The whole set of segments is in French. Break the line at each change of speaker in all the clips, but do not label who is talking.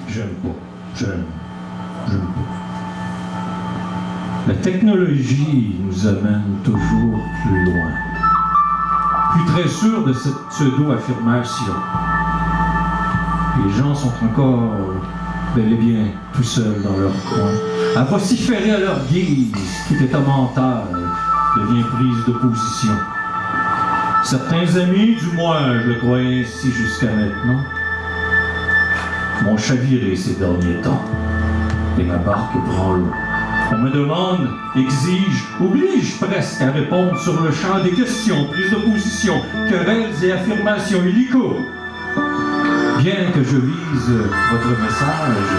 J'aime pas. La technologie nous amène toujours plus loin. Plus très sûr de cette pseudo-affirmation. Les gens sont encore bel et bien tout seuls dans leur coin, à vociférer à leur guise. Tout état mental devient prise de position. Certains amis, du moins je le croyais ainsi jusqu'à maintenant, m'ont chaviré ces derniers temps, et ma barque prend l'eau. On me demande, exige, oblige presque à répondre sur le champ des questions, prises de position, querelles et affirmations illico. Bien que je lise votre message,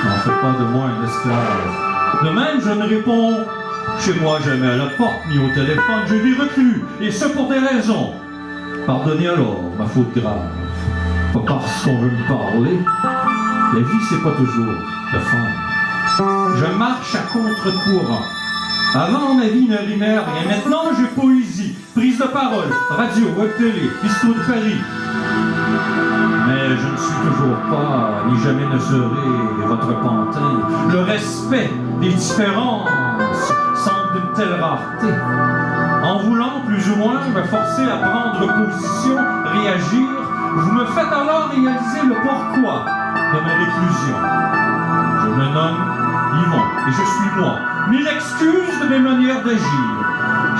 n'en faites pas de moi un esclave. De même, je ne réponds chez moi jamais à la porte ni au téléphone, je vis reclus, et ce pour des raisons. Pardonnez alors ma faute grave, pas parce qu'on veut me parler. La vie, c'est pas toujours le fun. Je marche à contre-courant. Avant, ma vie ne rimait rien. Maintenant, j'ai poésie, prise de parole, radio, web télé, bistrot de Paris. Mais je ne suis toujours pas, ni jamais ne serai, votre pantin. Le respect des différences semble d'une telle rareté. En voulant plus ou moins me forcer à prendre position, réagir, vous me faites alors réaliser le pourquoi de ma réclusion. Je me nomme Yvon, et je suis moi. Mille excuses de mes manières d'agir.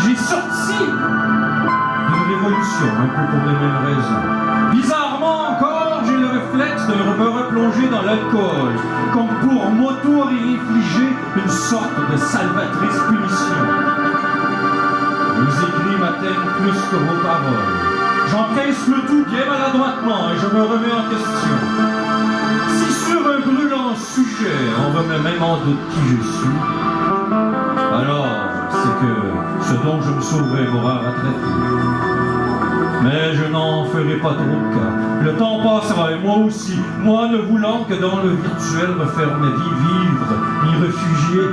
J'ai sorti d'une révolution, un peu pour les mêmes raisons. Bizarrement encore, j'ai le réflexe de me replonger dans l'alcool, comme pour m'auto-réinfliger une sorte de salvatrice punition. Vos écrits m'atteignent plus que vos paroles. J'empresse le tout bien maladroitement et je me remets en question. Si sur un brûlant sujet, on remet même en doute qui je suis, alors c'est que ce dont je me sauverai m'aura rattrapé. Mais je n'en ferai pas trop de cas. Le temps passera et moi aussi, moi ne voulant que dans le virtuel me faire ma vie vivre, m'y réfugier.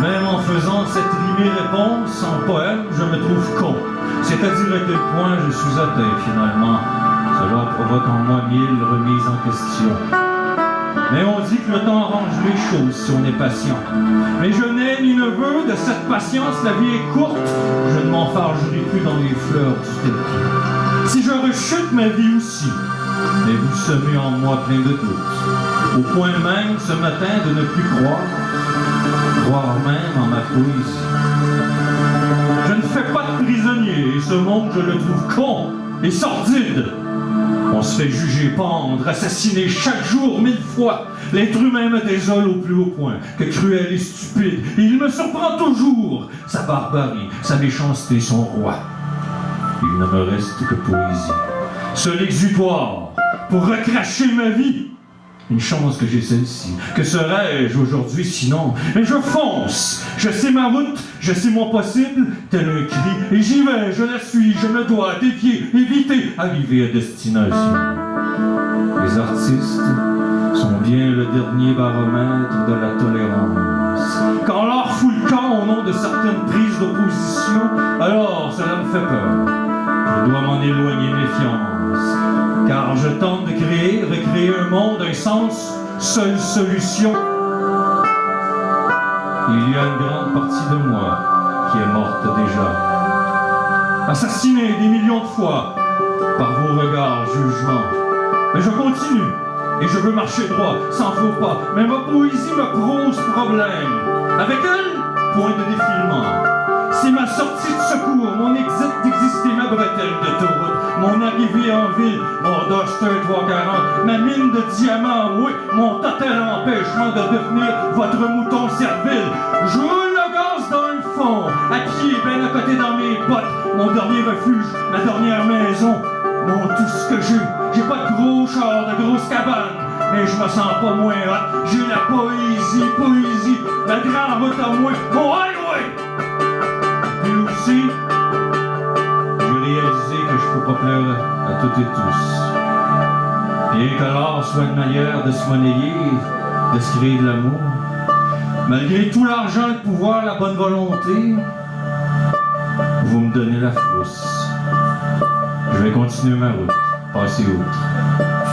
Même en faisant cette rimée réponse en poème, je me trouve con. C'est-à-dire à quel point je suis atteint finalement. Cela provoque en moi mille remises en question. Mais on dit que le temps arrange les choses si on est patient. Mais je n'ai ni ne veux de cette patience, la vie est courte. Je ne m'enfargerai plus dans les fleurs du tapis. Si je rechute ma vie aussi, mais vous semez en moi plein de doutes. Au point même ce matin de ne plus croire même en ma poésie. Je ne fais pas de prisonnier, et ce monde je le trouve con et sordide. On se fait juger, pendre, assassiner chaque jour 1000 fois. L'être humain me désole au plus haut point, que cruel et stupide. Et il me surprend toujours, sa barbarie, sa méchanceté, son roi. Il ne me reste que poésie. Seul exutoire pour recracher ma vie. Une chance que j'ai celle-ci. Que serais-je aujourd'hui sinon? Mais je fonce, je sais ma route, je sais mon possible, tel un cri, et j'y vais, je la suis, je me dois dévier, éviter, arriver à destination. Les artistes sont bien le dernier baromètre de la tolérance. Quand l'art fout le camp au nom de certaines prises d'opposition, alors cela me fait peur. Je dois m'en éloigner méfiance. Car je tente de recréer un monde, un sens, seule solution. Il y a une grande partie de moi qui est morte déjà. Assassinée des millions de fois par vos regards, jugements. Mais je continue, et je veux marcher droit, sans faux pas. Mais ma poésie me pose problème. Avec elle, point de défilement. C'est ma sortie de secours, mon exit d'exister, ma bretelle d'autoroute, mon arrivée en ville, mon Duster 340, ma mine de diamants, oui, mon total empêchement de devenir votre mouton servile. Je roule le gaz dans le fond, à pied, bien à côté dans mes bottes, mon dernier refuge, ma dernière maison, mon tout ce que j'ai. J'ai pas de gros chars, de grosses cabanes, mais je me sens pas moins hot. J'ai la poésie, la grande route à moi, mon highway. Puis aussi, j'ai réalisé que je peux pas plaire à toutes et tous. Bien que l'art soit une manière de se monnayer, de se créer de l'amour, malgré tout l'argent, le pouvoir, la bonne volonté, vous me donnez la frousse. Je vais continuer ma route. passer outre.